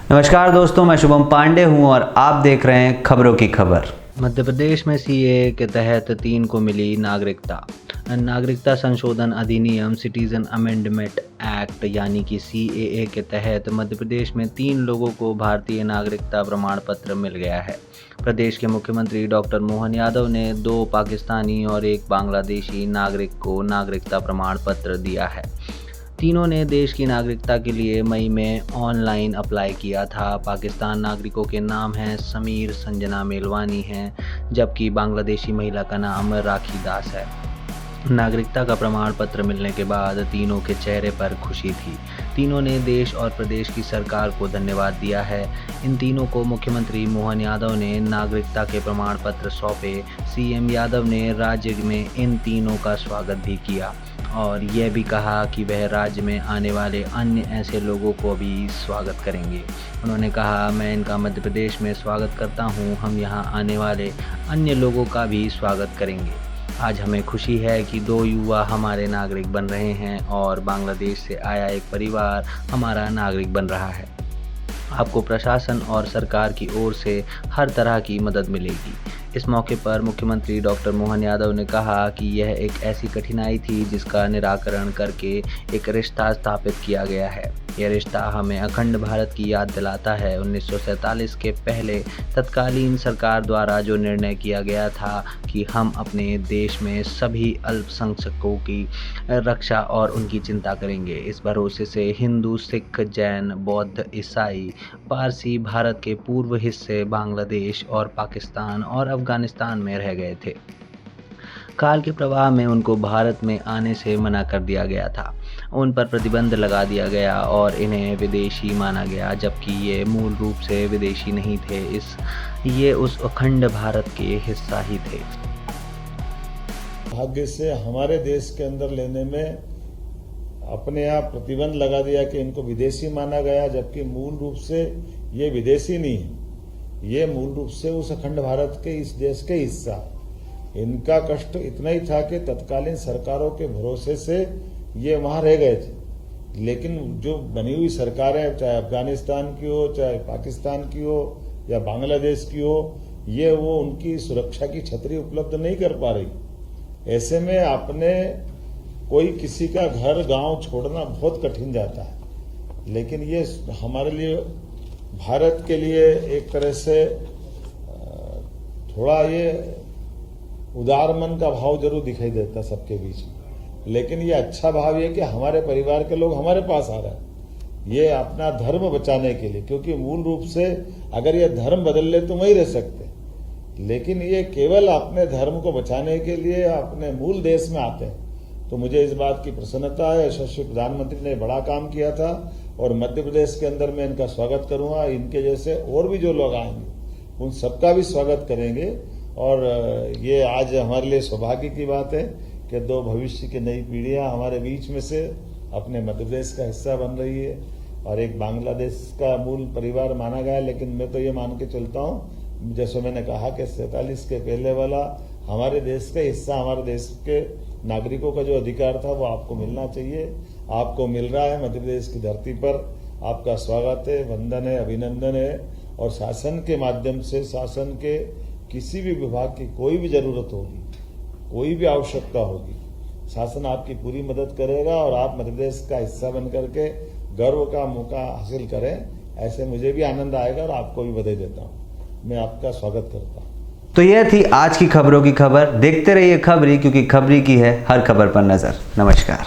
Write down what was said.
नमस्कार दोस्तों, मैं शुभम पांडे हूं और आप देख रहे हैं खबरों की खबर। मध्य प्रदेश में सीएए के तहत 3 को मिली नागरिकता। नागरिकता संशोधन अधिनियम सिटीजन अमेंडमेंट एक्ट यानी कि सीएए के तहत मध्य प्रदेश में 3 लोगों को भारतीय नागरिकता प्रमाण पत्र मिल गया है। प्रदेश के मुख्यमंत्री डॉक्टर मोहन यादव ने 2 पाकिस्तानी और 1 बांग्लादेशी नागरिक को नागरिकता प्रमाण पत्र दिया है। तीनों ने देश की नागरिकता के लिए मई में ऑनलाइन अप्लाई किया था। पाकिस्तान नागरिकों के नाम हैं समीर संजना मेलवानी हैं, जबकि बांग्लादेशी महिला का नाम राखी दास है। नागरिकता का प्रमाण पत्र मिलने के बाद तीनों के चेहरे पर खुशी थी। तीनों ने देश और प्रदेश की सरकार को धन्यवाद दिया है। इन तीनों को मुख्यमंत्री मोहन यादव ने नागरिकता के प्रमाण पत्र सौंपे। सीएम यादव ने राज्य में इन तीनों का स्वागत भी किया और यह भी कहा कि वह राज्य में आने वाले अन्य ऐसे लोगों को भी स्वागत करेंगे। उन्होंने कहा, मैं इनका मध्य प्रदेश में स्वागत करता हूं। हम यहां आने वाले अन्य लोगों का भी स्वागत करेंगे। आज हमें खुशी है कि 2 युवा हमारे नागरिक बन रहे हैं और बांग्लादेश से आया एक परिवार हमारा नागरिक बन रहा है। आपको प्रशासन और सरकार की ओर से हर तरह की मदद मिलेगी। इस मौके पर मुख्यमंत्री डॉक्टर मोहन यादव ने कहा कि यह एक ऐसी कठिनाई थी जिसका निराकरण करके एक रिश्ता स्थापित किया गया है। यह रिश्ता हमें अखंड भारत की याद दिलाता है। 1947 के पहले तत्कालीन सरकार द्वारा जो निर्णय किया गया था कि हम अपने देश में सभी अल्पसंख्यकों की रक्षा और उनकी चिंता करेंगे। इस भरोसे से हिंदू, सिख, जैन, बौद्ध, ईसाई, पारसी भारत के पूर्व हिस्से बांग्लादेश और पाकिस्तान और अफगानिस्तान में रह गए थे। काल के प्रवाह में उनको भारत में आने से मना कर दिया गया था। उन पर प्रतिबंध लगा दिया गया और इन्हें विदेशी माना गया, जबकि ये मूल रूप से विदेशी नहीं थे। ये उस अखंड भारत के हिस्सा ही थे। भाग्य से हमारे देश के अंदर लेने में अपने आप प्रतिबंध लगा दिया कि इनको विदेशी माना गया, जबकि मूल रूप से ये विदेशी नहीं है। ये मूल रूप से उस अखंड भारत के इस देश के हिस्सा है। इनका कष्ट इतना ही था कि तत्कालीन सरकारों के भरोसे से ये वहां रह गए थे, लेकिन जो बनी हुई सरकारें, चाहे अफगानिस्तान की हो, चाहे पाकिस्तान की हो या बांग्लादेश की हो, ये वो उनकी सुरक्षा की छतरी उपलब्ध नहीं कर पा रही। ऐसे में आपने कोई किसी का घर गांव छोड़ना बहुत कठिन जाता है, लेकिन ये हमारे लिए, भारत के लिए एक तरह से थोड़ा ये उदार मन का भाव जरूर दिखाई देता सबके बीच में, लेकिन ये अच्छा भाव ये कि हमारे परिवार के लोग हमारे पास आ रहे हैं, ये अपना धर्म बचाने के लिए। क्योंकि मूल रूप से अगर ये धर्म बदल ले तो वहीं रह सकते, लेकिन ये केवल अपने धर्म को बचाने के लिए अपने मूल देश में आते हैं। तो मुझे इस बात की प्रसन्नता है। यशस्वी प्रधानमंत्री ने बड़ा काम किया था और मध्य प्रदेश के अंदर मैं इनका स्वागत करूंगा। इनके जैसे और भी जो लोग आएंगे उन सबका भी स्वागत करेंगे। और ये आज हमारे लिए सौभाग्य की बात है कि 2 भविष्य की नई पीढ़ियां हमारे बीच में से अपने मध्य प्रदेश का हिस्सा बन रही है। और एक बांग्लादेश का मूल परिवार माना गया, लेकिन मैं तो ये मान के चलता हूँ, जैसे मैंने कहा कि 47 के पहले वाला हमारे देश का हिस्सा, हमारे देश के नागरिकों का जो अधिकार था वो आपको मिलना चाहिए। आपको मिल रहा है। मध्य प्रदेश की धरती पर आपका स्वागत है, वंदन है, अभिनंदन है। और शासन के माध्यम से, शासन के किसी भी विभाग की कोई भी जरूरत होगी, कोई भी आवश्यकता होगी, शासन आपकी पूरी मदद करेगा और आप मध्य प्रदेश का हिस्सा बन करके गर्व का मौका हासिल करें। ऐसे मुझे भी आनंद आएगा और आपको भी बधाई देता हूं। मैं आपका स्वागत करता हूं। तो यह थी आज की खबरों की खबर। देखते रहिए खबरी, क्योंकि खबरी की है हर खबर पर नजर। नमस्कार।